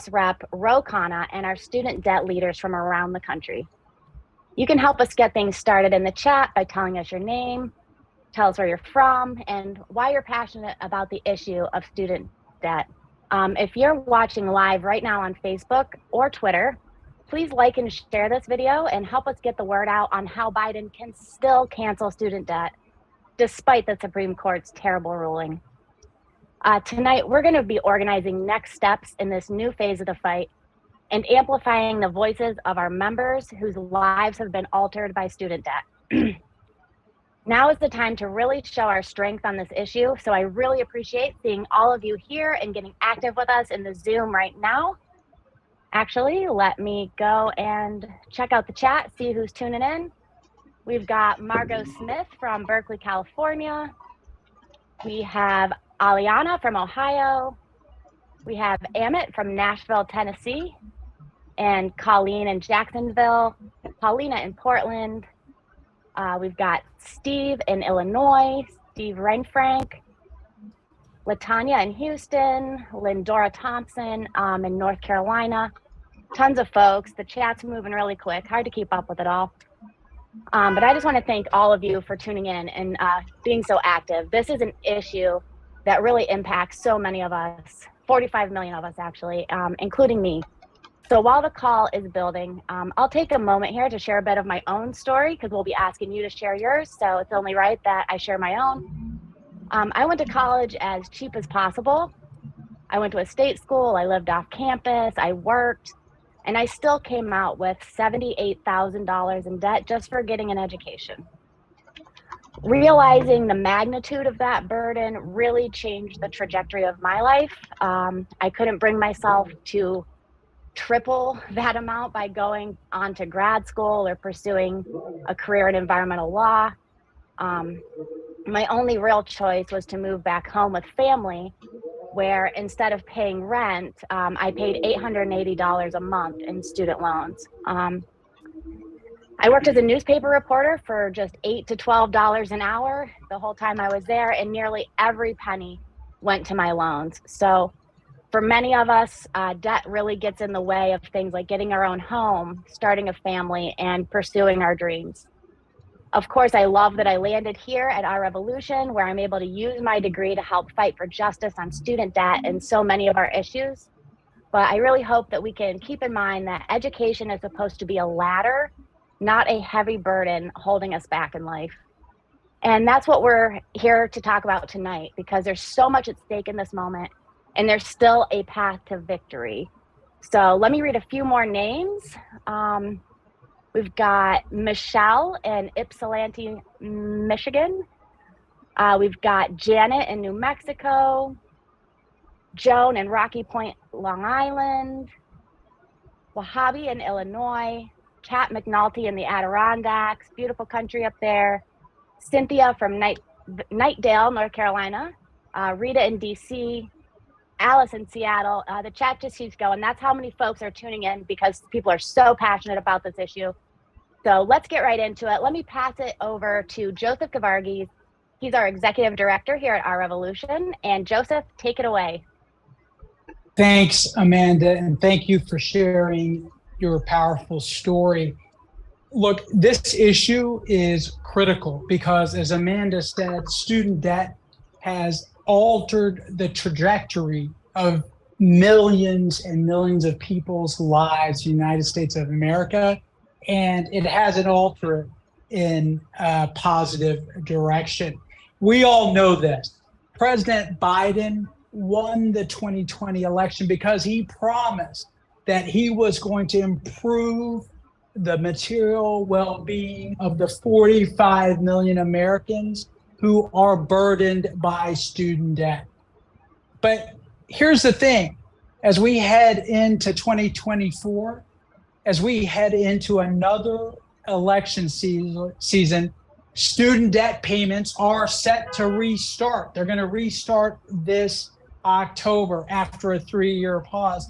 Rep. Khanna and our student debt leaders from around the country. You can help us get things started in the chat by telling us your name, tell us where you're from, and why you're passionate about the issue of student debt. If you're watching live right now on Facebook or Twitter, please like and share this video and help us get the word out on how Biden can still cancel student debt despite the Supreme Court's terrible ruling. Tonight, we're going to be organizing next steps in this new phase of the fight and amplifying the voices of our members whose lives have been altered by student debt. Now is the time to really show our strength on this issue, so I really appreciate seeing all of you here and getting active with us in the Zoom right now. Actually, let me go and check out the chat, see who's tuning in. We've got Margot Smith from Berkeley, California. We have Aliana from Ohio. We have Amit from Nashville, Tennessee, and Colleen in Jacksonville, Paulina in Portland. We've got Steve in Illinois, Steve Reinfrank, Latanya in Houston, Lindora Thompson in North Carolina. Tons of folks. The chat's moving really quick. Hard to keep up with it all. But I just want to thank all of you for tuning in and being so active. This is an issue that really impacts so many of us, 45 million of us actually, including me. So while the call is building, I'll take a moment here to share a bit of my own story because we'll be asking you to share yours. So it's only right that I share my own. I went to college as cheap as possible. I went to a state school. I lived off campus. I worked, and I still came out with $78,000 in debt just for getting an education. Realizing the magnitude of that burden really changed the trajectory of my life. I couldn't bring myself to triple that amount by going on to grad school or pursuing a career in environmental law. My only real choice was to move back home with family, where instead of paying rent, I paid $880 a month in student loans. I worked as a newspaper reporter for just $8 to $12 an hour the whole time I was there, and nearly every penny went to my loans. So for many of us, debt really gets in the way of things like getting our own home, starting a family, and pursuing our dreams. Of course, I love that I landed here at Our Revolution, where I'm able to use my degree to help fight for justice on student debt and so many of our issues. But I really hope that we can keep in mind that education is supposed to be a ladder, not a heavy burden holding us back in life. And that's what we're here to talk about tonight, because there's so much at stake in this moment, and there's still a path to victory. So let me read a few more names. We've got Michelle in Ypsilanti, Michigan. We've got Janet in New Mexico. Joan in Rocky Point, Long Island. Wahhabi in Illinois. Kat McNulty in the Adirondacks, beautiful country up there. Cynthia from Knightdale, North Carolina. Rita in DC. Alice in Seattle. The chat just keeps going. That's how many folks are tuning in because people are so passionate about this issue. So let's get right into it. Let me pass it over to Joseph Gavargis. He's our executive director here at Our Revolution. And Joseph, take it away. Thanks, Amanda, and thank you for sharing your powerful story. Look, this issue is critical because, as Amanda said, student debt has altered the trajectory of millions and millions of people's lives in the United States of America, and it hasn't altered in a positive direction. We all know this. President Biden won the 2020 election because he promised that he was going to improve the material well-being of the 45 million Americans who are burdened by student debt. But here's the thing, as we head into 2024, as we head into another election season, student debt payments are set to restart. They're going to restart this October after a 3-year pause.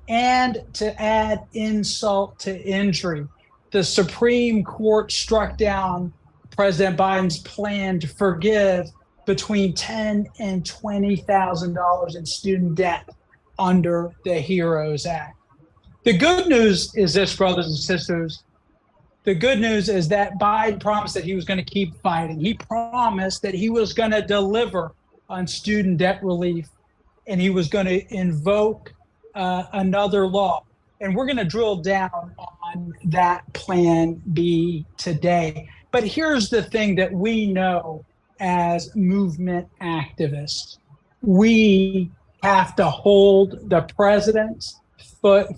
And to add insult to injury, the Supreme Court struck down President Biden's plan to forgive between $10,000 and $20,000 in student debt. under the HEROES Act. The good news is this, brothers and sisters. The good news is that Biden promised that he was going to keep fighting. He promised that he was going to deliver on student debt relief, and he was going to invoke another law. And we're going to drill down on that plan B today. But here's the thing that we know as movement activists. We have to hold the president's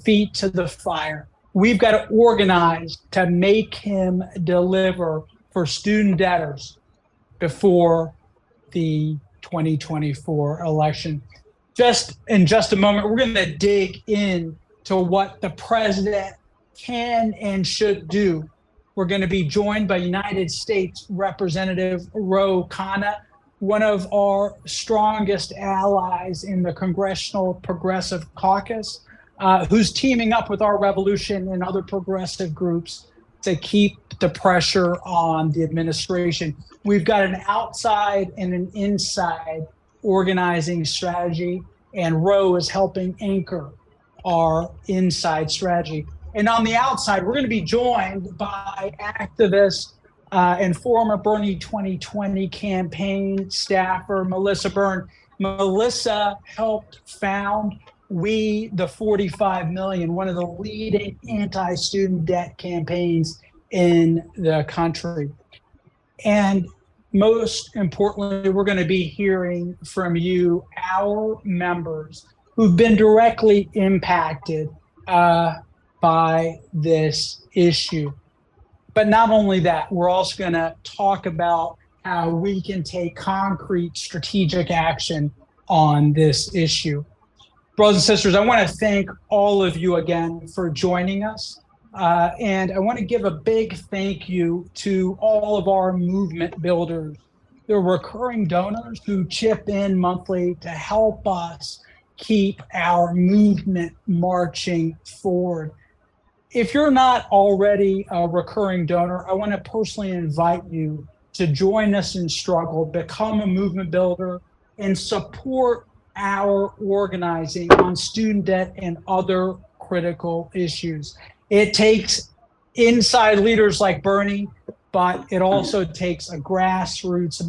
feet to the fire. We've got to organize to make him deliver for student debtors before the 2024 election. In just a moment, we're going to dig in to what the president can and should do. We're going to be joined by United States Representative Khanna, one of our strongest allies in the Congressional Progressive Caucus, who's teaming up with our revolution and other progressive groups to keep the pressure on the administration. We've got an outside and an inside organizing strategy, and Roe is helping anchor our inside strategy. And on the outside, we're going to be joined by activist and former Bernie 2020 campaign staffer, Melissa Byrne. Melissa helped found We the 45 Million, one of the leading anti-student debt campaigns in the country. And most importantly, we're going to be hearing from you, our members, who've been directly impacted by this issue. But not only that, we're also going to talk about how we can take concrete strategic action on this issue. Brothers and sisters, I want to thank all of you again for joining us. And I want to give a big thank you to all of our movement builders, the recurring donors who chip in monthly to help us keep our movement marching forward. If you're not already a recurring donor, I want to personally invite you to join us in struggle, become a movement builder, and support our organizing on student debt and other critical issues. It takes inside leaders like Bernie, but it also takes a grassroots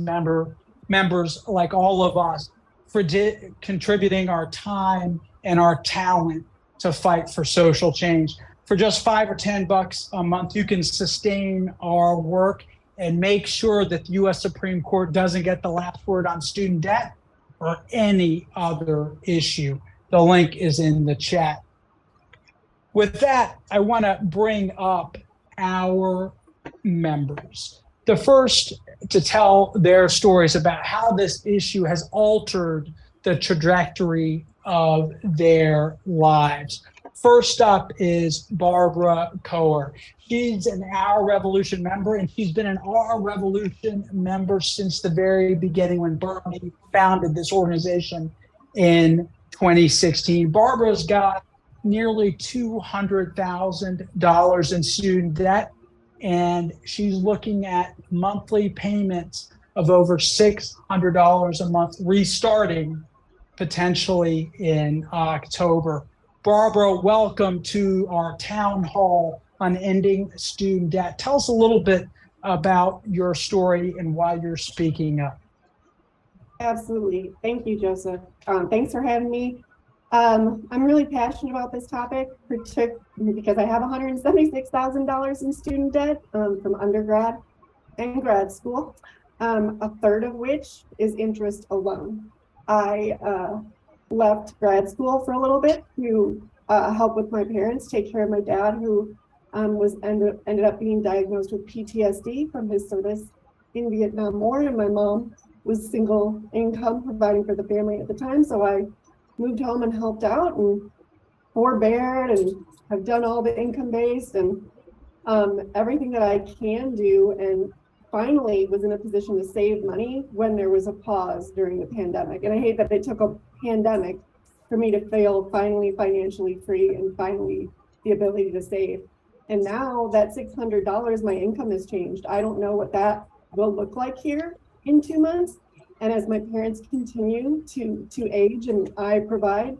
members like all of us for contributing our time and our talent to fight for social change. For just $5 or $10 a month, you can sustain our work and make sure that the U.S. Supreme Court doesn't get the last word on student debt or any other issue. The link is in the chat. With that, I want to bring up our members. The first to tell their stories about how this issue has altered the trajectory of their lives. First up is Barbara Coher. She's an Our Revolution member, and she's been an Our Revolution member since the very beginning when Bernie founded this organization in 2016. Barbara's got nearly $200,000 in student debt, and she's looking at monthly payments of over $600 a month, restarting potentially in October. Barbara, welcome to our town hall on ending student debt. Tell us a little bit about your story and why you're speaking up. Absolutely. Thank you, Joseph. Thanks for having me. I'm really passionate about this topic, particularly because I have $176,000 in student debt from undergrad and grad school, a third of which is interest alone. I left grad school for a little bit to help with my parents, take care of my dad, who ended up being diagnosed with PTSD from his service in Vietnam War, and my mom was single income providing for the family at the time. So I moved home and helped out and forbeared and have done all the income-based and everything that I can do, and finally was in a position to save money when there was a pause during the pandemic. And I hate that it took a pandemic for me to feel finally financially free and finally the ability to save. And now that $600, my income has changed. I don't know what that will look like here in 2 months. And as my parents continue to age and I provide,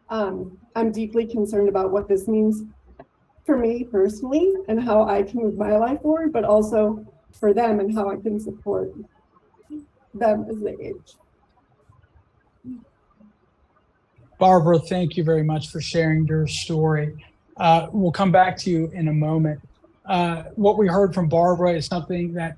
I'm deeply concerned about what this means for me personally and how I can move my life forward, but also for them and how I can support them as they age. Barbara, thank you very much for sharing your story. We'll come back to you in a moment. What we heard from Barbara is something that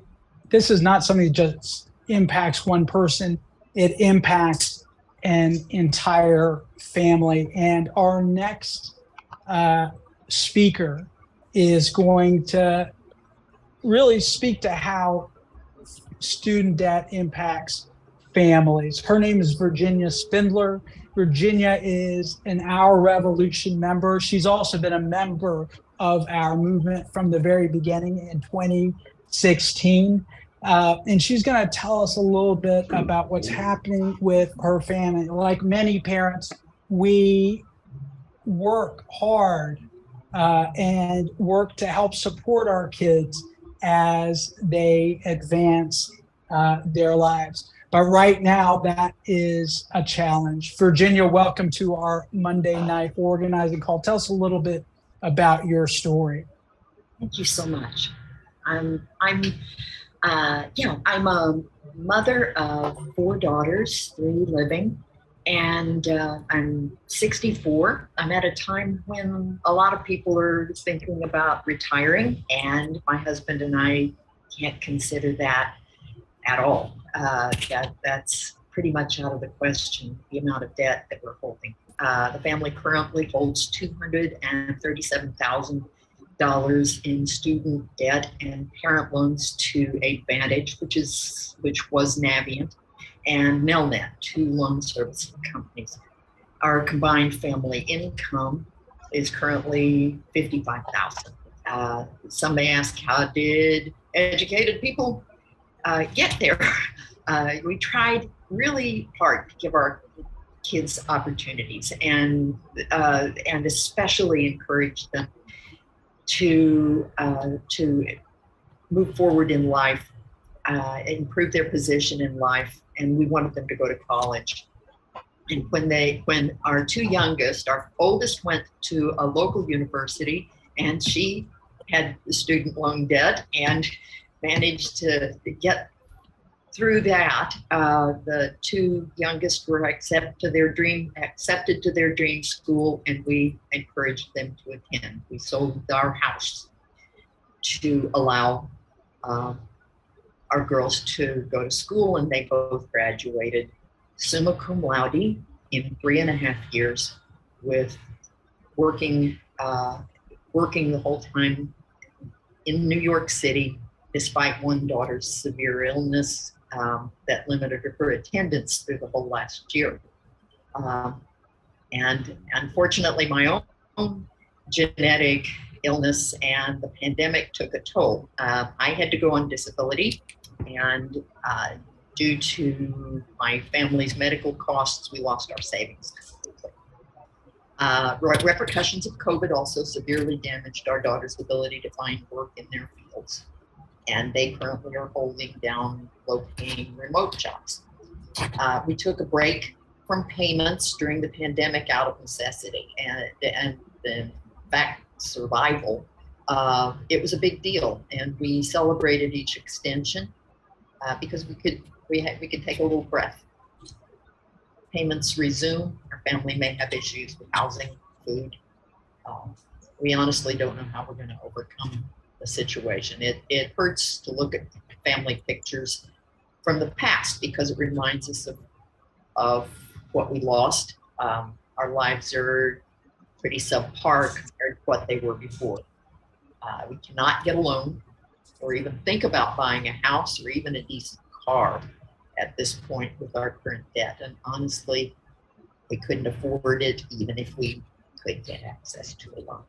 this is not something that just impacts one person. It impacts an entire family. And our next speaker is going to really speak to how student debt impacts families. Her name is Virginia Spindler. Virginia is an Our Revolution member. She's also been a member of our movement from the very beginning in 2016. And she's going to tell us a little bit about what's happening with her family. Like many parents, we work hard and work to help support our kids as they advance their lives. But right now, that is a challenge. Virginia, welcome to our Monday night organizing call. Tell us a little bit about your story. Thank you so much. I'm a mother of 4 daughters, 3 living, and I'm 64. I'm at a time when a lot of people are thinking about retiring, and my husband and I can't consider that at all. That's pretty much out of the question, the amount of debt that we're holding. The family currently holds $237,000 in student debt and parent loans to Advantage, which was Navient, and Nelnet, 2 loan service companies. Our combined family income is currently $55,000. Some may ask, how did educated people get there? We tried really hard to give our kids opportunities and especially encourage them to move forward in life, improve their position in life, and we wanted them to go to college. And when our 2 youngest, our oldest went to a local university, and she had the student loan debt and managed to get through that. The 2 youngest were accepted to their dream school, and we encouraged them to attend. We sold our house to allow our girls to go to school, and they both graduated summa cum laude in 3.5 years, with working the whole time in New York City, despite one daughter's severe illness that limited her attendance through the whole last year. And unfortunately, my own genetic illness and the pandemic took a toll. I had to go on disability, and due to my family's medical costs, we lost our savings completely. Repercussions of COVID also severely damaged our daughters' ability to find work in their fields, and they currently are holding down low-paying remote jobs. We took a break from payments during the pandemic out of necessity, and in fact, survival. It was a big deal, and we celebrated each extension because we could take a little breath. Payments resume. Our family may have issues with housing, food. We honestly don't know how we're going to overcome the situation. It hurts to look at family pictures from the past because it reminds us of what we lost. Our lives are pretty subpar compared to what they were before. We cannot get a loan or even think about buying a house or even a decent car at this point with our current debt. And honestly, we couldn't afford it even if we could get access to a loan.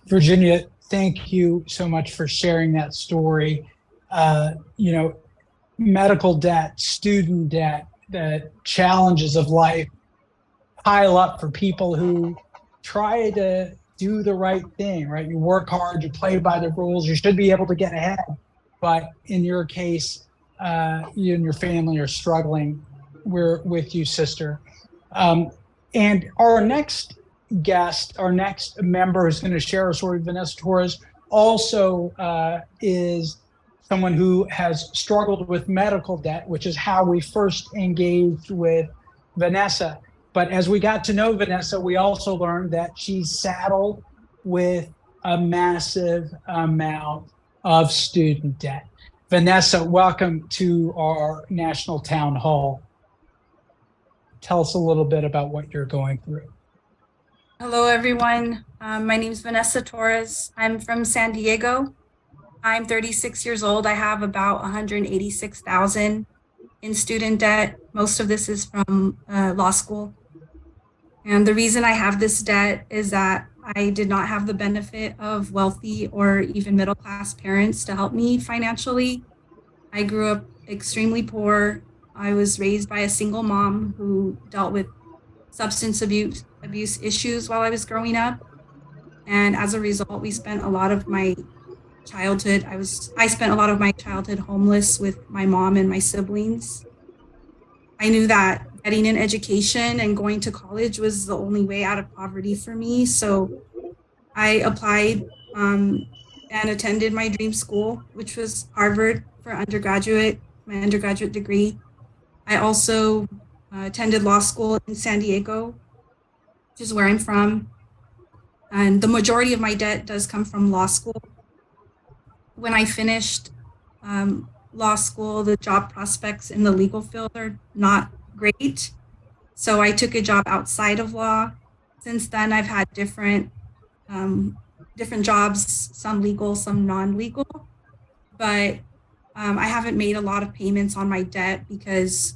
Virginia, thank you so much for sharing that story. Medical debt, student debt, the challenges of life pile up for people who try to do the right thing, right? You work hard, you play by the rules, you should be able to get ahead. But in your case, you and your family are struggling we're with you, sister. And our next guest, our next member who's going to share a story, Vanessa Torres, also is someone who has struggled with medical debt, which is how we first engaged with Vanessa. But as we got to know Vanessa, we also learned that she's saddled with a massive amount of student debt. Vanessa, welcome to our National Town Hall. Tell us a little bit about what you're going through. Hello, everyone. My name is Vanessa Torres. I'm from San Diego. I'm 36 years old. I have about $186,000 in student debt. Most of this is from law school. And the reason I have this debt is that I did not have the benefit of wealthy or even middle-class parents to help me financially. I grew up extremely poor. I was raised by a single mom who dealt with substance abuse issues while I was growing up. And as a result, we spent a lot of my childhood, I spent a lot of my childhood homeless with my mom and my siblings. I knew that getting an education and going to college was the only way out of poverty for me. So I applied and attended my dream school, which was Harvard for my undergraduate degree. I also attended law school in San Diego, which is where I'm from. And the majority of my debt does come from law school. When I finished law school, the job prospects in the legal field are not great. So I took a job outside of law. Since then, I've had different jobs, some legal, some non-legal. But I haven't made a lot of payments on my debt because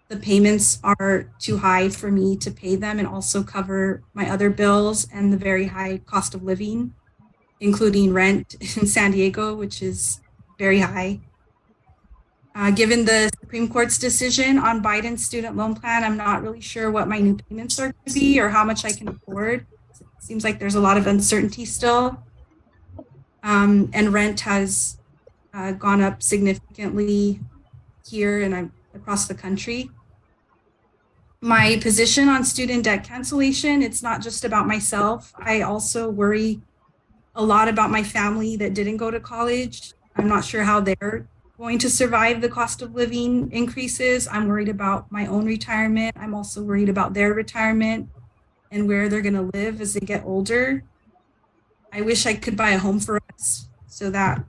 the payments are too high for me to pay them and also cover my other bills and the very high cost of living, including rent in San Diego, which is very high. Given the Supreme Court's decision on Biden's student loan plan, I'm not really sure what my new payments are going to be or how much I can afford. It seems like there's a lot of uncertainty still. And rent has gone up significantly here and across the country. My position on student debt cancellation, it's not just about myself. I also worry a lot about my family that didn't go to college. I'm not sure how they're going to survive the cost of living increases. I'm worried about my own retirement. I'm also worried about their retirement and where they're going to live as they get older. I wish I could buy a home for us so that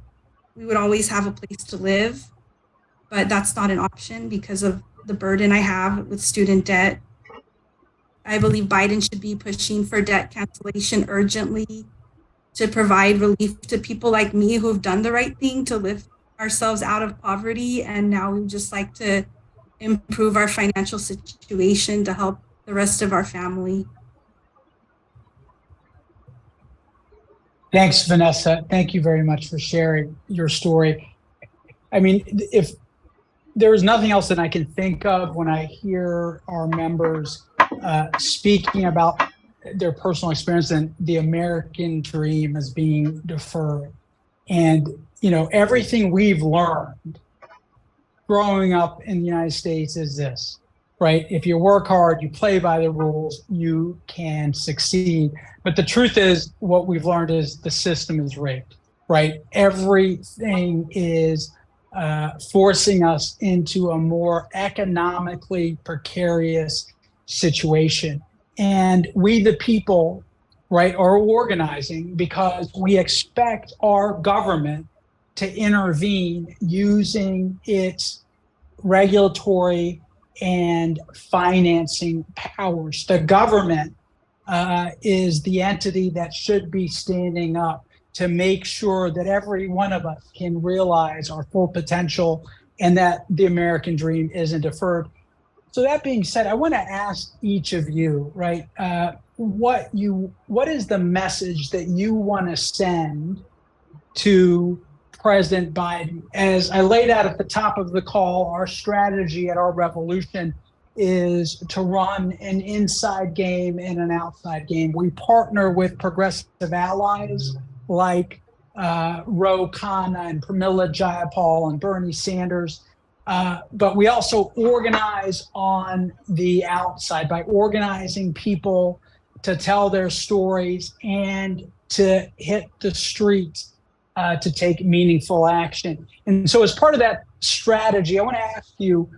we would always have a place to live, but that's not an option because of the burden I have with student debt. I believe Biden should be pushing for debt cancellation urgently to provide relief to people like me who have done the right thing to lift ourselves out of poverty. And now we just like to improve our financial situation to help the rest of our family. Thanks, Vanessa. Thank you very much for sharing your story. I mean, if there's nothing else that I can think of when I hear our members speaking about their personal experience and the American dream is being deferred. And, you know, everything we've learned growing up in the United States is this, right? If you work hard, you play by the rules, you can succeed. But the truth is, what we've learned is the system is rigged, right? Everything is forcing us into a more economically precarious situation. And we, the people, right, are organizing because we expect our government to intervene using its regulatory and financing powers. The government is the entity that should be standing up to make sure that every one of us can realize our full potential and that the American dream isn't deferred. So that being said, I want to ask each of you, right, what is the message that you want to send to President Biden? As I laid out at the top of the call, our strategy at our revolution is to run an inside game and an outside game. We partner with progressive allies like Khanna and Pramila Jayapal and Bernie Sanders but we also organize on the outside by organizing people to tell their stories and to hit the streets to take meaningful action. And so as part of that strategy, I want to ask you,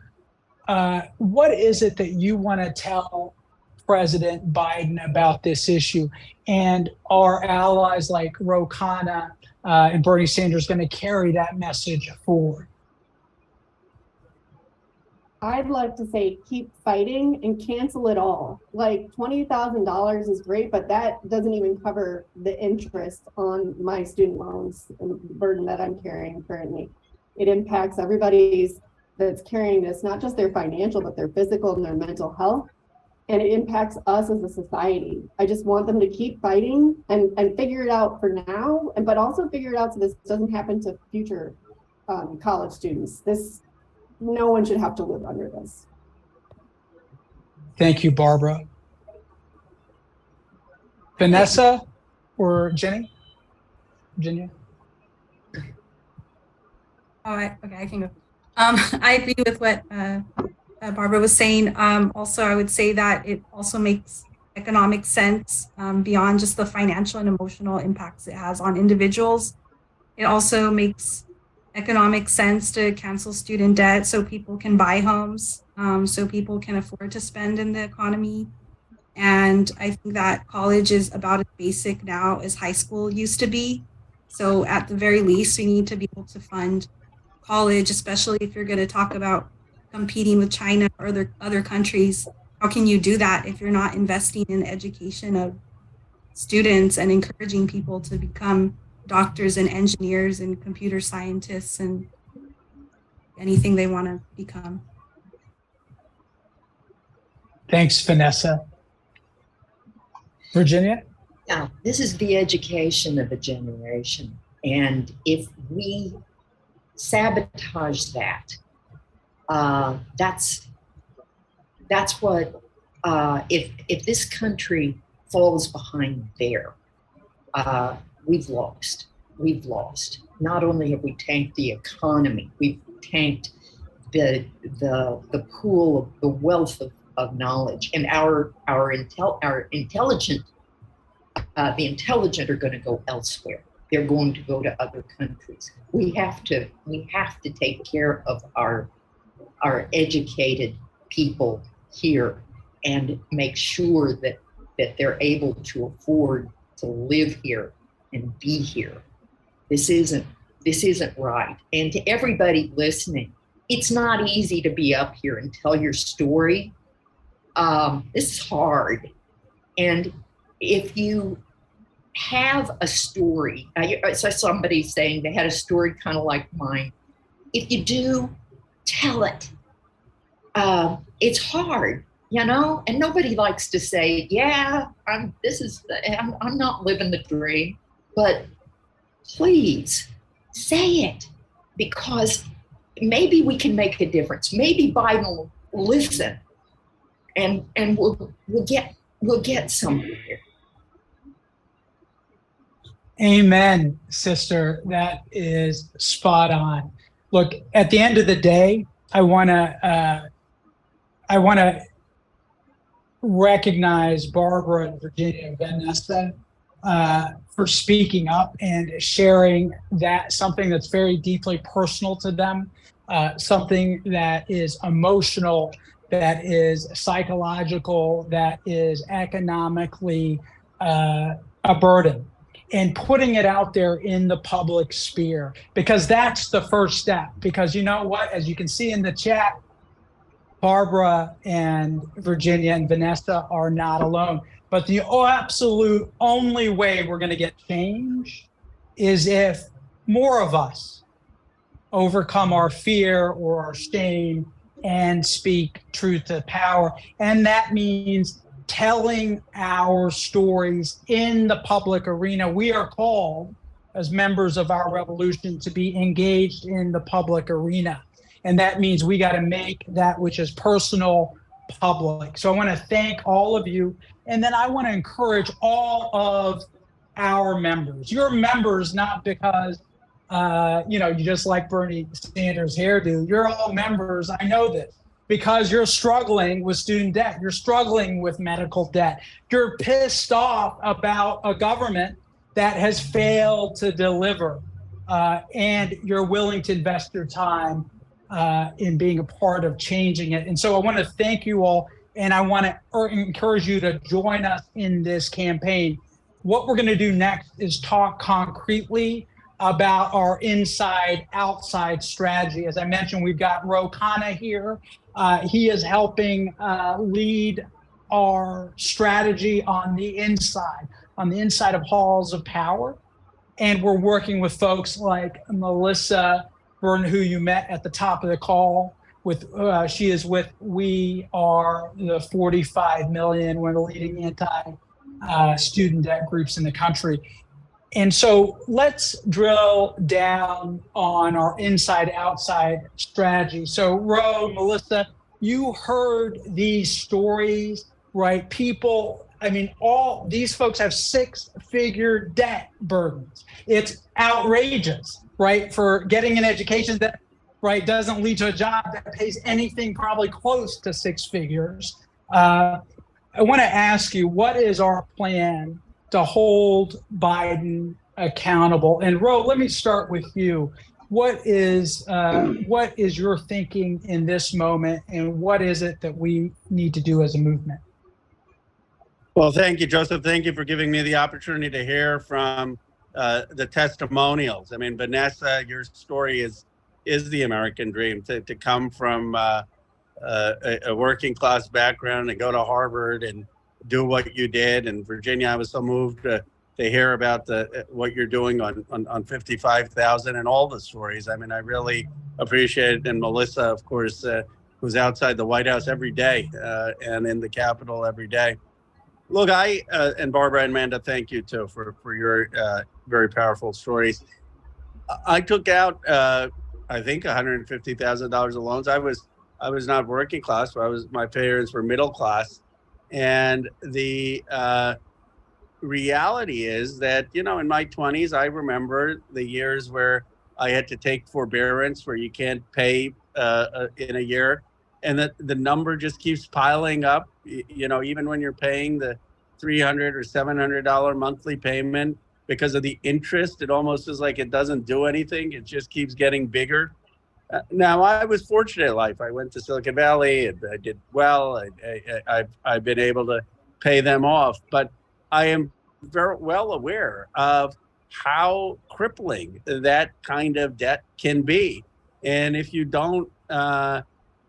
what is it that you want to tell President Biden about this issue? And are allies like Khanna and Bernie Sanders going to carry that message forward? I'd like to say keep fighting and cancel it all. Like $20,000 is great, but that doesn't even cover the interest on my student loans and the burden that I'm carrying currently. It impacts everybody's that's carrying this, not just their financial, but their physical and their mental health. And it impacts us as a society. I just want them to keep fighting and figure it out for now, but also figure it out so this doesn't happen to future college students. No one should have to live under this. Thank you, Barbara. Vanessa or Jenny? Virginia? Okay, I can go. I agree with what Barbara was saying. Also, I would say that it also makes economic sense beyond just the financial and emotional impacts it has on individuals. It also makes economic sense to cancel student debt so people can buy homes, so people can afford to spend in the economy. And I think that college is about as basic now as high school used to be. So at the very least, we need to be able to fund college, especially if you're going to talk about competing with China or other countries. How can you do that if you're not investing in the education of students and encouraging people to become doctors and engineers and computer scientists and anything they want to become? Thanks, Vanessa. Virginia? Yeah, this is the education of a generation. And if we sabotage that, that's what, if this country falls behind there, we've lost. Not only have we tanked the economy, we've tanked the pool of the wealth of knowledge, and the intelligent are going to go elsewhere. They're going to go to other countries. We have to take care of our educated people here and make sure that they're able to afford to live here and be here. This isn't right. And to everybody listening, it's not easy to be up here and tell your story. This is hard. And if you have a story, I saw somebody saying they had a story kind of like mine. If you do, tell it. It's hard, and nobody likes to say, yeah, I'm not living the dream, but please say it, because maybe we can make a difference. Maybe Biden will listen and we'll get somewhere. Amen, sister. That is spot on. Look, at the end of the day, I want to recognize Barbara and Virginia and Vanessa for speaking up and sharing that something that's very deeply personal to them, something that is emotional, that is psychological, that is economically a burden, and putting it out there in the public sphere, because that's the first step. Because you know what, as you can see in the chat, Barbara and Virginia and Vanessa are not alone. But the absolute only way we're going to get change is if more of us overcome our fear or our shame and speak truth to power. And that means telling our stories in the public arena. We are called, as members of our revolution, to be engaged in the public arena. And that means we got to make that which is personal public. So I want to thank all of you. And then I want to encourage all of our members. You're members not because You just like Bernie Sanders' hairdo. You're all members. I know this because you're struggling with student debt. You're struggling with medical debt. You're pissed off about a government that has failed to deliver. And you're willing to invest your time in being a part of changing it. And so I want to thank you all. And I want to encourage you to join us in this campaign. What we're going to do next is talk concretely about our inside-outside strategy. As I mentioned, we've got Khanna here. He is helping lead our strategy on the inside of halls of power. And we're working with folks like Melissa Byrne, who you met at the top of the call. She is with We Are the 45 Million, one of the leading anti-student debt groups in the country. And so let's drill down on our inside-outside strategy. So Melissa, you heard these stories, right? All these folks have six-figure debt burdens. It's outrageous, right? For getting an education that, right, doesn't lead to a job that pays anything probably close to six figures. I want to ask you, what is our plan to hold Biden accountable? And let me start with you. What is your thinking in this moment, and what is it that we need to do as a movement? Well, thank you, Joseph. Thank you for giving me the opportunity to hear from the testimonials. I mean, Vanessa, your story is the American dream, to come from a working class background and go to Harvard and do what you did. And Virginia, I was so moved to hear about what you're doing on 55,000 and all the stories. I mean, I really appreciate it. And Melissa, of course, who's outside the White House every day and in the Capitol every day. Look, and Barbara and Amanda, thank you too for your very powerful stories. I took out, I think, $150,000 of loans. I was not working class, but my parents were middle class. And the reality is that, in my 20s, I remember the years where I had to take forbearance, where you can't pay in a year. And that the number just keeps piling up, even when you're paying the $300 or $700 monthly payment, because of the interest, it almost is like it doesn't do anything. It just keeps getting bigger. Now, I was fortunate in life. I went to Silicon Valley and I did well. I've been able to pay them off, but I am very well aware of how crippling that kind of debt can be. And if you don't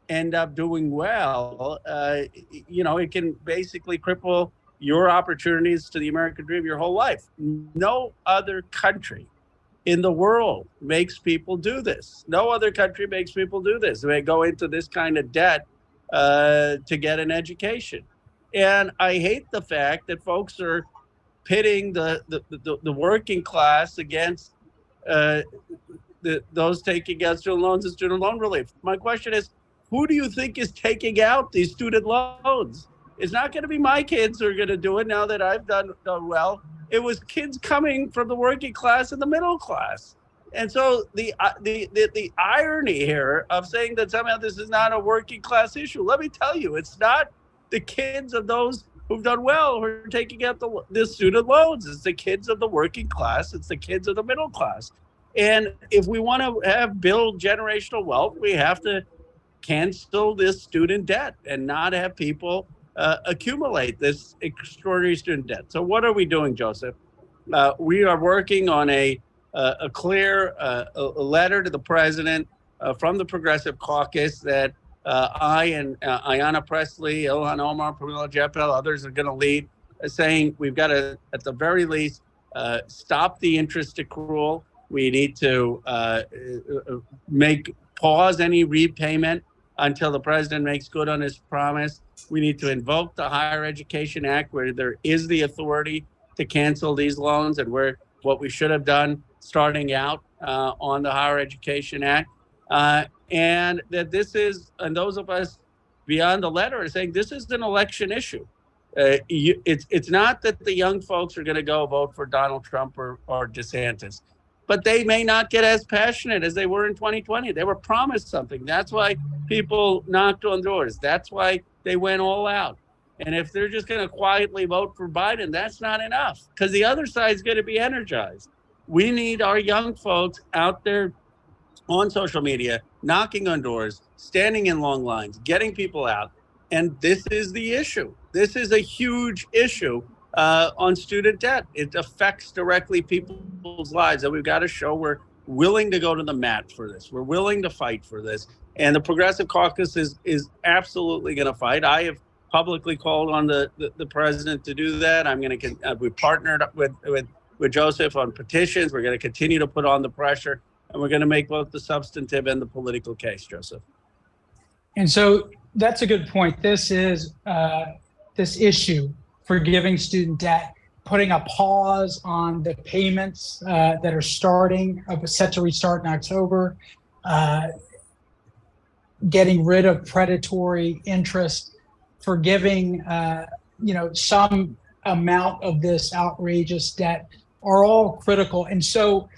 end up doing well, it can basically cripple your opportunities to the American dream your whole life. No other country in the world makes people do this. No other country makes people do this. They go into this kind of debt to get an education. And I hate the fact that folks are pitting the working class against those taking out student loans and student loan relief. My question is, who do you think is taking out these student loans? It's not going to be my kids who are going to do it now that I've done well. It was kids coming from the working class and the middle class. And so the irony here of saying that somehow this is not a working class issue, let me tell you, it's not the kids of those who've done well who are taking out the student loans. It's the kids of the working class. It's the kids of the middle class. And if we want to build generational wealth, we have to cancel this student debt and not have people accumulate this extraordinary student debt. So what are we doing, Joseph? We are working on a clear letter to the president from the Progressive Caucus that I and Ayanna Pressley, Ilhan Omar, Pramila Jayapal, others are going to lead, saying we've got to, at the very least, stop the interest accrual. We need to pause any repayment until the president makes good on his promise. We need to invoke the Higher Education Act, where there is the authority to cancel these loans, and where what we should have done starting out on the Higher Education Act. And that this is, and those of us beyond the letter are saying this is an election issue. It's not that the young folks are going to go vote for Donald Trump or DeSantis. but they may not get as passionate as they were in 2020. They were promised something. That's why people knocked on doors. That's why they went all out. And if they're just going to quietly vote for Biden, that's not enough, because the other side's going to be energized. We need our young folks out there on social media, knocking on doors, standing in long lines, getting people out. And this is the issue. This is a huge issue on student debt. It affects directly people's lives. And we've got to show we're willing to go to the mat for this. We're willing to fight for this. And the Progressive Caucus is absolutely going to fight. I have publicly called on the president to do that. I'm going to, we partnered up with Joseph on petitions. We're going to continue to put on the pressure, and we're going to make both the substantive and the political case, Joseph. And so that's a good point. This is this issue, forgiving student debt, putting a pause on the payments that are set to restart in October, getting rid of predatory interest, forgiving some amount of this outrageous debt are all critical. And so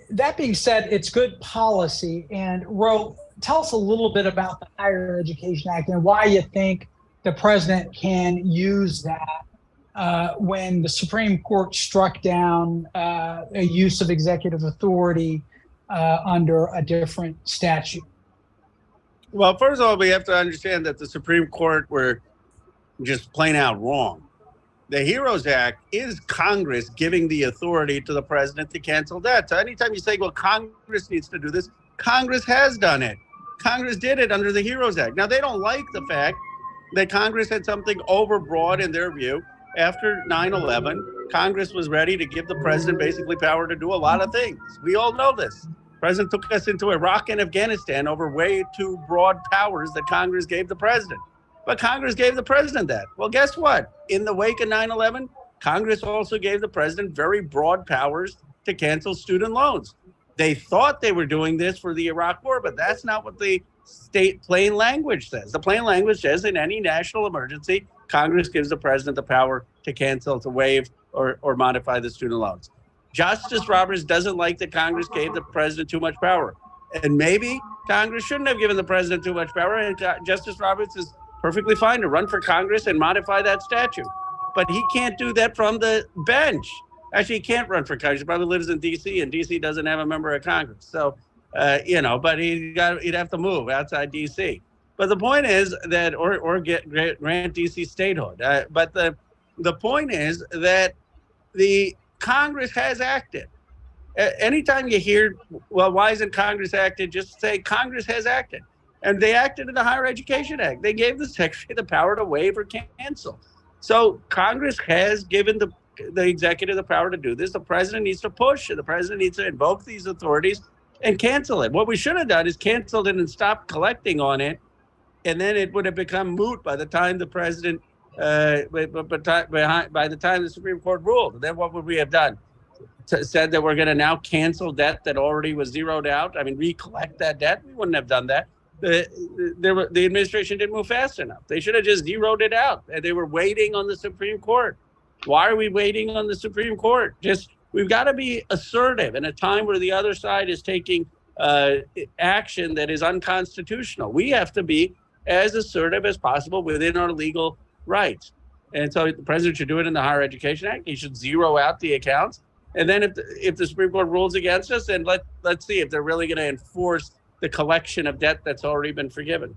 that being said, it's good policy. And Ro, tell us a little bit about the Higher Education Act and why you think the president can use that when the Supreme Court struck down a use of executive authority under a different statute. Well, first of all, we have to understand that the Supreme Court were just plain out wrong. The HEROES Act is Congress giving the authority to the president to cancel debt. So anytime you say, well, Congress needs to do this, Congress has done it. Congress did it under the HEROES Act. Now, they don't like the fact that Congress had something overbroad in their view. After 9/11, Congress was ready to give the president basically power to do a lot of things. We all know this. The president took us into Iraq and Afghanistan over way too broad powers that Congress gave the president. But Congress gave the president that. Well, guess what? In the wake of 9/11, Congress also gave the president very broad powers to cancel student loans. They thought they were doing this for the Iraq war, but that's not what the state plain language says. The plain language says in any national emergency, Congress gives the president the power to cancel, to waive, or modify the student loans. Justice Roberts doesn't like that Congress gave the president too much power. And maybe Congress shouldn't have given the president too much power. And Justice Roberts is perfectly fine to run for Congress and modify that statute. But he can't do that from the bench. Actually, he can't run for Congress. He probably lives in D.C., and D.C. doesn't have a member of Congress. So, but he'd have to move outside D.C. But the point is that, or grant D.C. statehood. But the point is that the Congress has acted. Anytime you hear, well, why isn't Congress acted? Just say Congress has acted. And they acted in the Higher Education Act. They gave the secretary the power to waive or cancel. So Congress has given the executive the power to do this. The president needs to push, and the president needs to invoke these authorities and cancel it. What we should have done is canceled it and stopped collecting on it, and then it would have become moot by the time the president, by the time the Supreme Court ruled. And then what would we have done? Said that we're going to now cancel debt that already was zeroed out? I mean, recollect that debt? We wouldn't have done that. The administration didn't move fast enough. They should have just zeroed it out. They were waiting on the Supreme Court. Why are we waiting on the Supreme Court? We've got to be assertive in a time where the other side is taking action that is unconstitutional. We have to be as assertive as possible within our legal rights. And so the president should do it in the Higher Education Act. He should zero out the accounts. And then if the Supreme Court rules against us, then let's see if they're really going to enforce the collection of debt that's already been forgiven.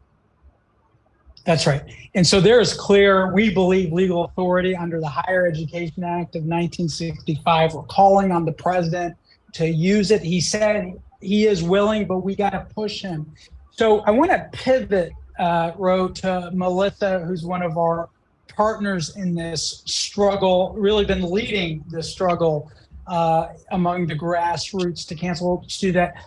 That's right. And so there is clear, we believe, legal authority under the Higher Education Act of 1965. We're calling on the president to use it. He said he is willing, but we got to push him. So I want to pivot, Ro, to Melissa, who's one of our partners in this struggle, really been leading this struggle among the grassroots to cancel student debt.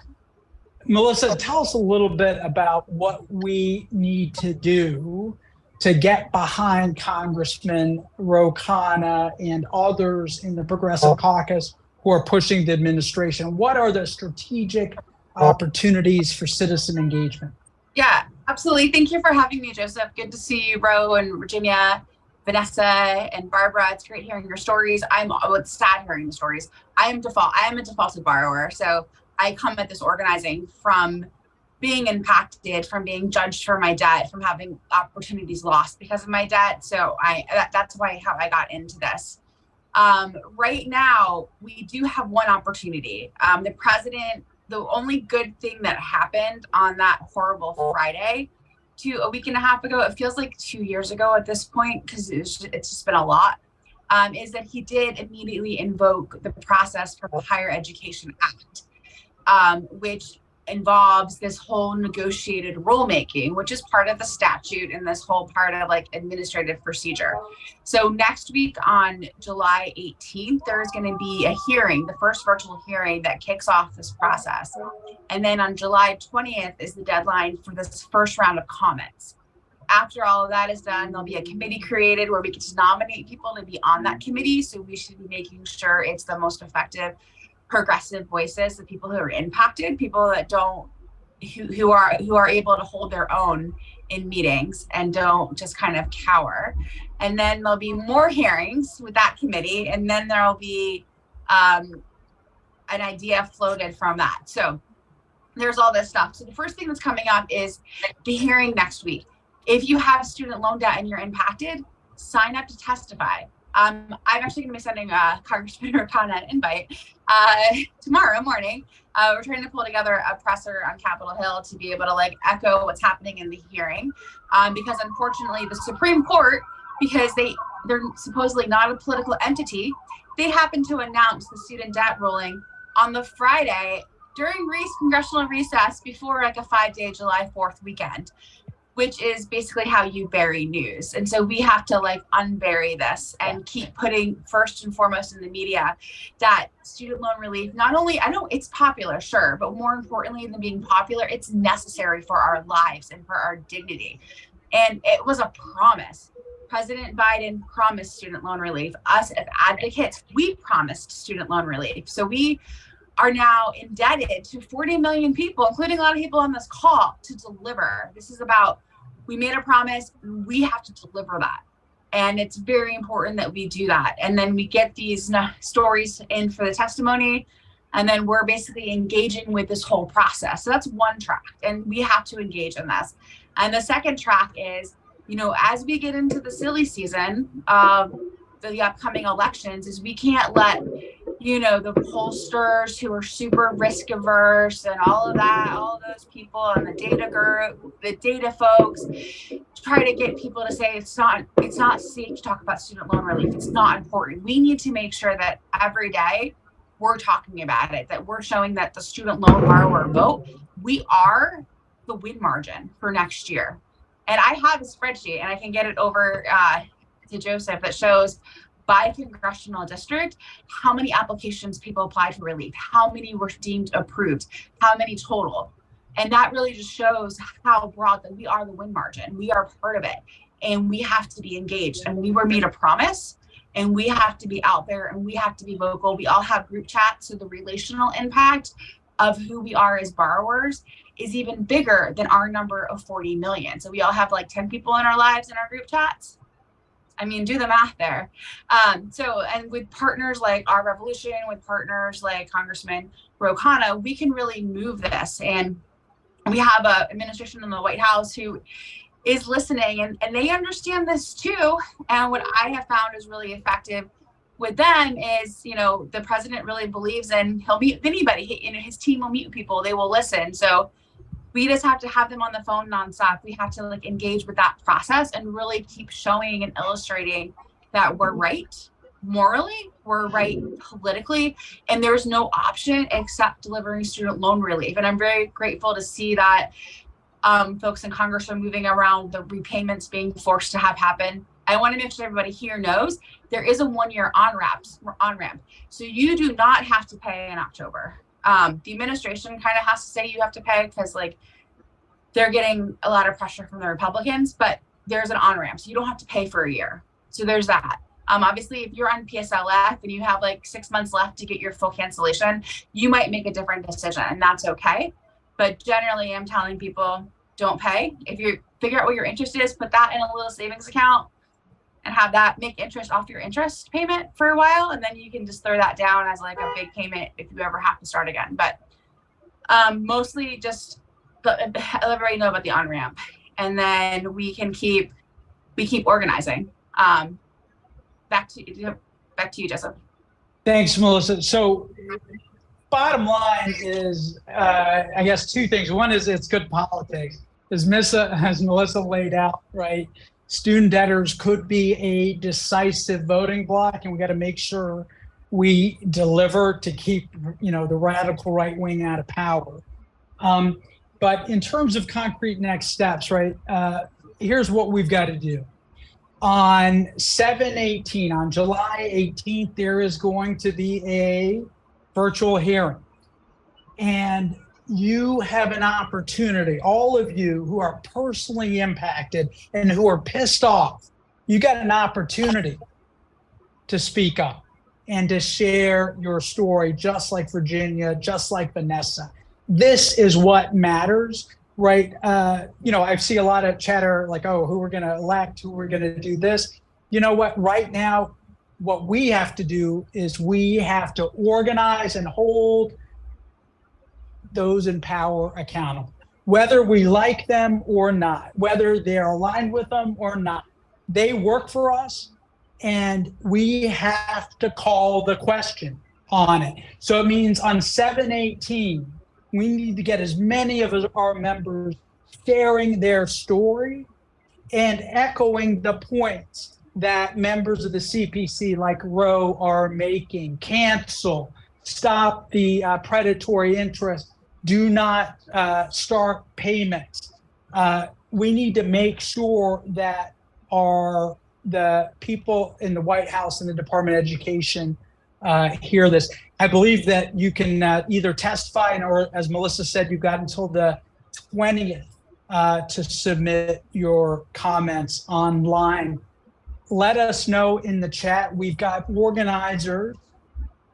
Melissa, tell us a little bit about what we need to do to get behind Congressman Ro Khanna and others in the Progressive Caucus who are pushing the administration. What are the strategic opportunities for citizen engagement? Yeah, absolutely. Thank you for having me, Joseph. Good to see you, Ro and Virginia. Vanessa and Barbara, it's great hearing your stories. It's sad hearing the stories. I am a defaulted borrower. So I come at this organizing from being impacted, from being judged for my debt, from having opportunities lost because of my debt. So that's how I got into this. Right now, we do have one opportunity. The president, the only good thing that happened on that horrible Friday a week and a half ago, it feels like 2 years ago at this point, because it's just been a lot, is that he did immediately invoke the Process for Higher Education Act, which involves this whole negotiated rulemaking, which is part of the statute and this whole part of like administrative procedure. So next week on July 18th, there's going to be a hearing, the first virtual hearing that kicks off this process. And then on July 20th is the deadline for this first round of comments. After all of that is done, there'll be a committee created where we get to nominate people to be on that committee. So we should be making sure it's the most effective progressive voices, the people who are impacted, people that who are able to hold their own in meetings and don't just kind of cower. And then there'll be more hearings with that committee, and then there'll be an idea floated from that. So there's all this stuff. So the first thing that's coming up is the hearing next week. If you have student loan debt and you're impacted, sign up to testify. I'm actually going to be sending Congressman Khanna an invite tomorrow morning. We're trying to pull together a presser on Capitol Hill to be able to like echo what's happening in the hearing, because unfortunately the Supreme Court, because they're supposedly not a political entity, they happen to announce the student debt ruling on the Friday during congressional recess before like a 5-day July 4th weekend, which is basically how you bury news. And so we have to like unbury this and keep putting first and foremost in the media that student loan relief, not only, I know it's popular, sure, but more importantly than being popular, it's necessary for our lives and for our dignity. And it was a promise. President Biden promised student loan relief. Us as advocates, we promised student loan relief. So we are now indebted to 40 million people, including a lot of people on this call, to deliver. This is about, we made a promise, we have to deliver that. And it's very important that we do that. And then we get these stories in for the testimony, and then we're basically engaging with this whole process. So that's one track, and we have to engage in this. And the second track is, as we get into the silly season of the upcoming elections, is we can't let the pollsters who are super risk averse and all of that, all of those people and the data folks try to get people to say it's not safe to talk about student loan relief. It's not important. We need to make sure that every day we're talking about it, that we're showing that the student loan borrower vote, we are the win margin for next year. And I have a spreadsheet, and I can get it over to Joseph, that shows by congressional district how many applications people applied for relief, how many were deemed approved, how many total. And that really just shows how broad that we are the win margin. We are part of it, and we have to be engaged. And we were made a promise, and we have to be out there, and we have to be vocal. We all have group chats, so the relational impact of who we are as borrowers is even bigger than our number of 40 million. So we all have like 10 people in our lives in our group chats. I mean, do the math there. And with partners like Our Revolution, with partners like Congressman Khanna, we can really move this. And we have an administration in the White House who is listening, and they understand this too. And what I have found is really effective with them is, the president really believes in, he'll meet with anybody. His team will meet with people, they will listen. So we just have to have them on the phone nonstop. We have to like engage with that process and really keep showing and illustrating that we're right morally, we're right politically, and there's no option except delivering student loan relief. And I'm very grateful to see that folks in Congress are moving around the repayments being forced to have happen. I want to make sure everybody here knows there is a 1-year on-ramp. So you do not have to pay in October. The administration kind of has to say you have to pay because like they're getting a lot of pressure from the Republicans, but there's an on-ramp. So you don't have to pay for a year. So there's that. Obviously, if you're on PSLF and you have like 6 months left to get your full cancellation, you might make a different decision, and that's okay. But generally, I'm telling people, don't pay. If you figure out what your interest is, put that in a little savings account and have that make interest off your interest payment for a while. And then you can just throw that down as like a big payment if you ever have to start again. But mostly just let everybody know about the on-ramp, and then we keep organizing. Back to you, Joseph. Thanks, Melissa. So bottom line is, I guess, two things. One is it's good politics. As Melissa laid out, right, student debtors could be a decisive voting bloc, and we got to make sure we deliver to keep, the radical right wing out of power. But in terms of concrete next steps, right, here's what we've got to do. On 7/18, on July 18th, there is going to be a virtual hearing. And you have an opportunity, all of you who are personally impacted and who are pissed off, you got an opportunity to speak up and to share your story, just like Virginia, just like Vanessa. This is what matters, right? I see a lot of chatter like, oh, who we're going to elect, who we're going to do this. You know what? Right now, what we have to do is we have to organize and hold those in power accountable, whether we like them or not, whether they're aligned with them or not. They work for us, and we have to call the question on it. So it means on 7/18, we need to get as many of our members sharing their story and echoing the points that members of the CPC like Roe are making. Cancel, stop the predatory interest, do not start payments. We need to make sure that the people in the White House and the Department of Education hear this. I believe that you can either testify, or as Melissa said, you've got until the 20th to submit your comments online. Let us know in the chat. We've got organizers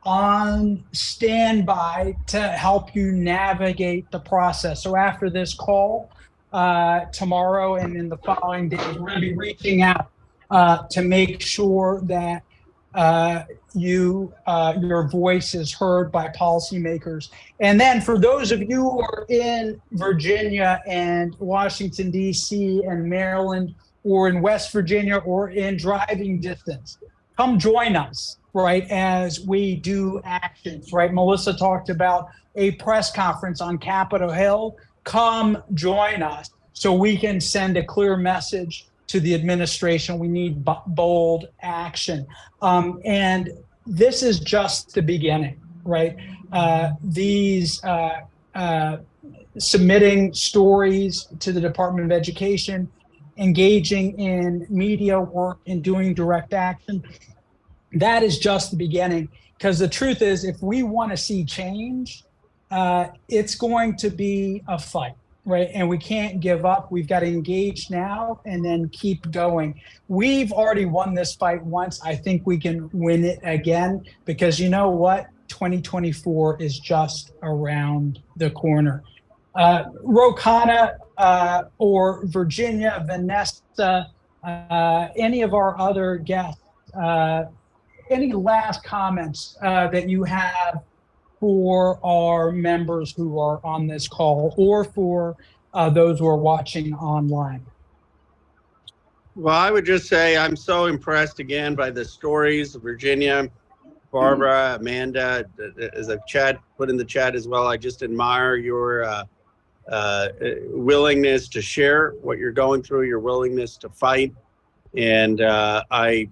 on standby to help you navigate the process. So after this call tomorrow and in the following days, we're going to be reaching out to make sure that your voice is heard by policymakers. And then for those of you who are in Virginia and Washington, D.C. and Maryland, or in West Virginia, or in driving distance, come join us, right, as we do actions, right? Melissa talked about a press conference on Capitol Hill. Come join us so we can send a clear message to the administration. We need bold action. And this is just the beginning, right? These submitting stories to the Department of Education, engaging in media work and doing direct action, that is just the beginning. Because the truth is, if we want to see change, it's going to be a fight, right? And we can't give up. We've got to engage now and then keep going. We've already won this fight once. I think we can win it again, because you know what? 2024 is just around the corner. Khanna, or Virginia, Vanessa, any of our other guests, any last comments that you have for our members who are on this call, or for those who are watching online? Well, I would just say I'm so impressed again by the stories of Virginia, Barbara, Amanda, as I've put in the chat as well. I just admire your willingness to share what you're going through, your willingness to fight. And I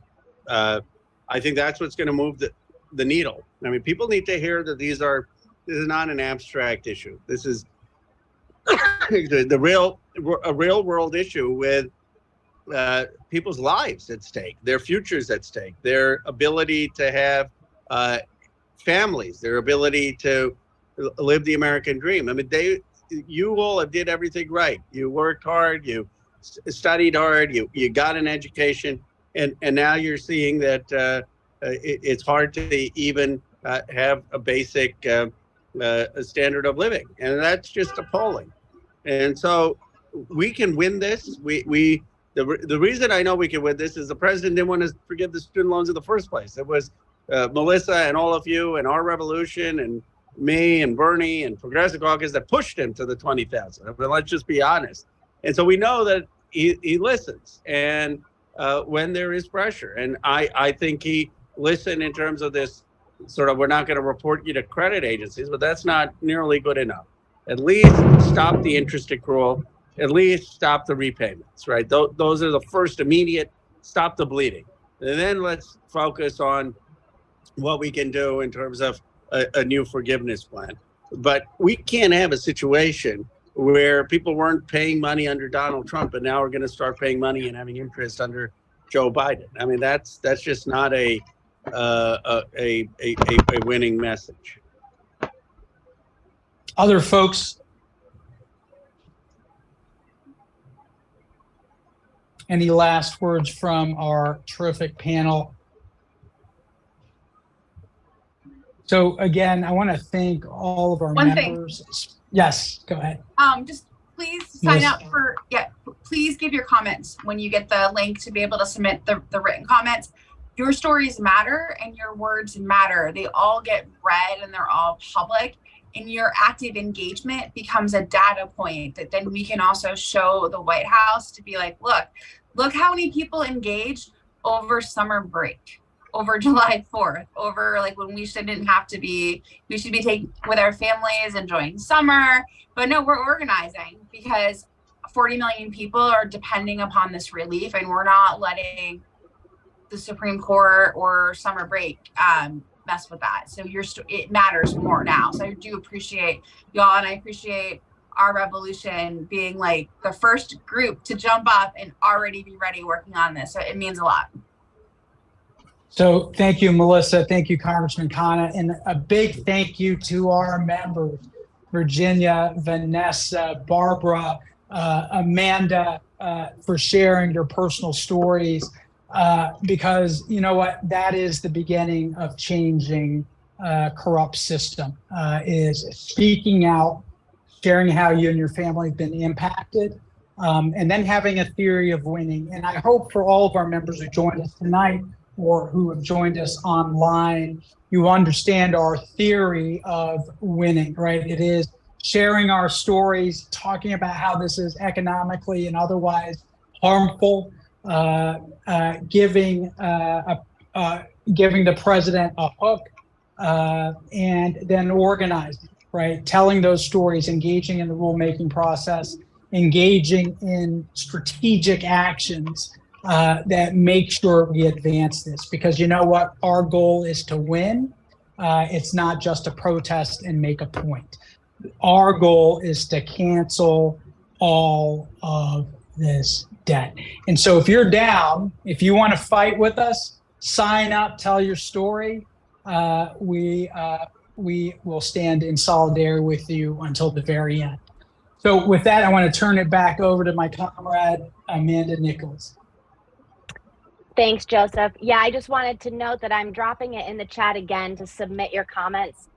think that's what's going to move the needle. I mean, people need to hear that this is not an abstract issue. This is a real world issue with people's lives at stake, their futures at stake, their ability to have families, their ability to live the American dream. I mean, you all did everything right. You worked hard, you studied hard, you got an education, and now you're seeing that it's hard to even have a basic standard of living, and that's just appalling. And so we can win this. We The reason I know we can win this is the president didn't want to forgive the student loans in the first place. It was Melissa and all of you and our revolution and me and Bernie and Progressive Caucus that pushed him to the 20,000. I mean, let's just be honest. And so we know that he listens and when there is pressure. And I think he listened in terms of this sort of, we're not going to report you to credit agencies, but that's not nearly good enough. At least stop the interest accrual, at least stop the repayments, right? Those are the first immediate, stop the bleeding. And then let's focus on what we can do in terms of a new forgiveness plan. But we can't have a situation where people weren't paying money under Donald Trump and now we're going to start paying money and having interest under Joe Biden. I mean, that's just not a winning message. Other folks? Any last words from our terrific panel? So again, I want to thank all of our members. Yes, go ahead. Just please sign up for, please give your comments when you get the link to be able to submit the written comments. Your stories matter and your words matter. They all get read and they're all public. And your active engagement becomes a data point that then we can also show the White House to be like, look how many people engaged over summer break, over July 4th, over like when we shouldn't have to be, we should be taking with our families, enjoying summer. But no, we're organizing because 40 million people are depending upon this relief and we're not letting the Supreme Court or summer break mess with that. So it matters more now. So I do appreciate y'all, and I appreciate our revolution being like the first group to jump up and already be ready working on this. So it means a lot. So thank you, Melissa. Thank you, Congressman Khanna. And a big thank you to our members, Virginia, Vanessa, Barbara, Amanda, for sharing your personal stories. Because you know what, that is the beginning of changing corrupt system, is speaking out, sharing how you and your family have been impacted, and then having a theory of winning. And I hope for all of our members who joined us tonight or who have joined us online, you understand our theory of winning, right? It is sharing our stories, talking about how this is economically and otherwise harmful, giving the president a hook, and then organizing, right? Telling those stories, engaging in the rulemaking process, engaging in strategic actions that make sure we advance this. Because you know what? Our goal is to win. It's not just to protest and make a point. Our goal is to cancel all of this debt. And so if you're down, if you want to fight with us, sign up, tell your story. We will stand in solidarity with you until the very end. So with that, I want to turn it back over to my comrade, Amanda Nichols. Thanks, Joseph. Yeah, I just wanted to note that I'm dropping it in the chat again to submit your comments.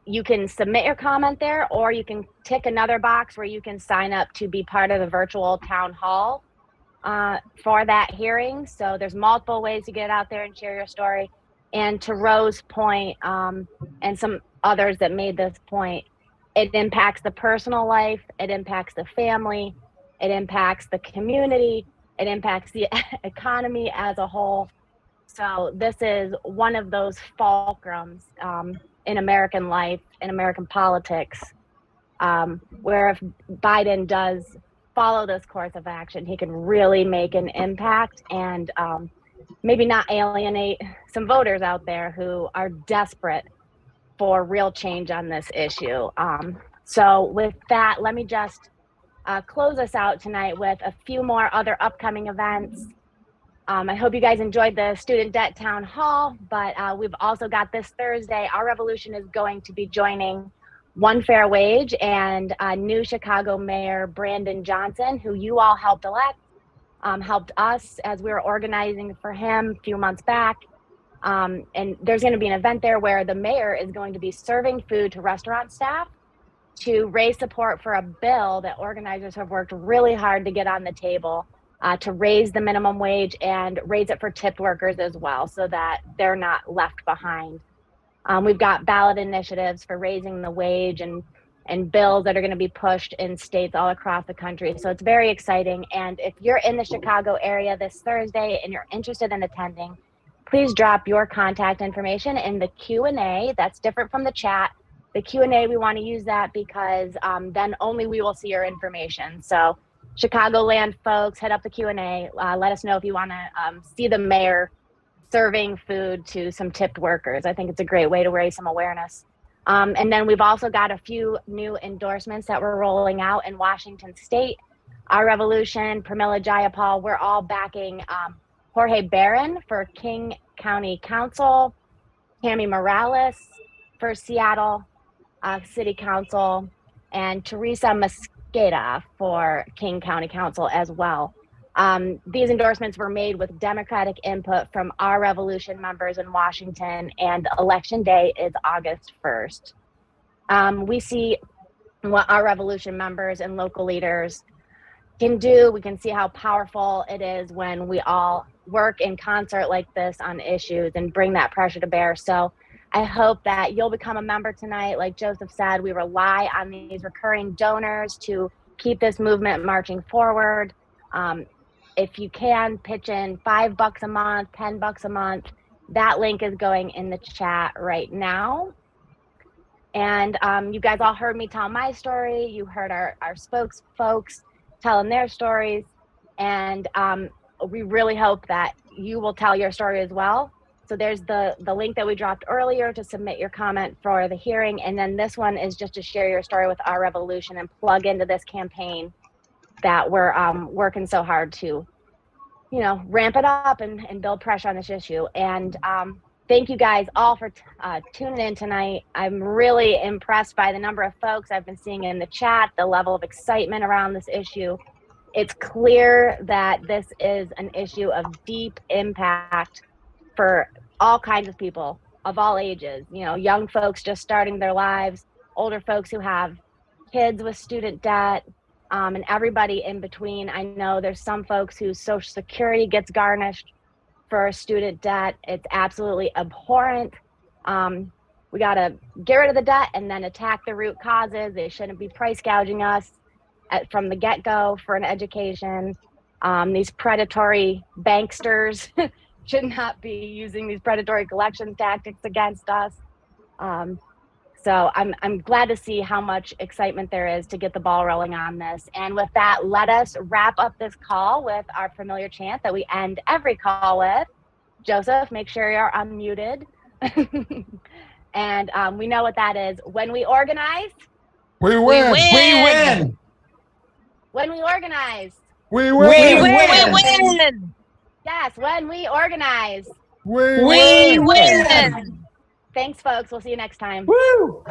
You can submit your comment there, or you can tick another box where you can sign up to be part of the virtual town hall for that hearing. So there's multiple ways to get out there and share your story. And to Rose's point, and some others that made this point, it impacts the personal life, it impacts the family, it impacts the community, it impacts the economy as a whole. So this is one of those fulcrums in American life, in American politics, where if Biden does follow this course of action, he can really make an impact and maybe not alienate some voters out there who are desperate for real change on this issue. So with that, let me just close us out tonight with a few more other upcoming events. I hope you guys enjoyed the Student Debt Town Hall, but we've also got this Thursday, Our Revolution is going to be joining One Fair Wage and new Chicago Mayor Brandon Johnson, who you all helped elect, helped us as we were organizing for him a few months back. And there's going to be an event there where the mayor is going to be serving food to restaurant staff to raise support for a bill that organizers have worked really hard to get on the table, to raise the minimum wage and raise it for tipped workers as well, so that they're not left behind. We've got ballot initiatives for raising the wage and bills that are going to be pushed in states all across the country. So it's very exciting. And if you're in the Chicago area this Thursday and you're interested in attending, please drop your contact information in the Q&A. That's different from the chat. The Q&A, we want to use that because then only we will see your information. So Chicagoland folks, head up the Q&A. Let us know if you want to see the mayor serving food to some tipped workers. I think it's a great way to raise some awareness. And then we've also got a few new endorsements that we're rolling out in Washington State. Our Revolution, Pramila Jayapal, we're all backing Jorge Barron for King County Council, Tammy Morales for Seattle City Council, and Teresa Mosqueda for King County Council as well. These endorsements were made with Democratic input from Our Revolution members in Washington, and election day is August 1st. We see what Our Revolution members and local leaders can do. We can see how powerful it is when we all work in concert like this on issues and bring that pressure to bear. So I hope that you'll become a member tonight. Like Joseph said, we rely on these recurring donors to keep this movement marching forward. If you can pitch in $5 a month, $10 a month, that link is going in the chat right now. And you guys all heard me tell my story. You heard our spokes folks telling their stories. And we really hope that you will tell your story as well. So there's the link that we dropped earlier to submit your comment for the hearing. And then this one is just to share your story with Our Revolution and plug into this campaign that we're working so hard to, ramp it up and build pressure on this issue. And thank you guys all for tuning in tonight. I'm really impressed by the number of folks I've been seeing in the chat, the level of excitement around this issue. It's clear that this is an issue of deep impact for all kinds of people of all ages, young folks just starting their lives, older folks who have kids with student debt, and everybody in between. I know there's some folks whose Social Security gets garnished for student debt. It's absolutely abhorrent. We got to get rid of the debt and then attack the root causes. They shouldn't be price gouging us from the get-go for an education. These predatory banksters should not be using these predatory collection tactics against us. So I'm glad to see how much excitement there is to get the ball rolling on this. And with that, let us wrap up this call with our familiar chant that we end every call with. Joseph, make sure you're unmuted. And we know what that is. When we organize, we win. We win. When we organize, We win. We win. yes, when we organize, We We win. win. Thanks, folks. We'll see you next time. Woo!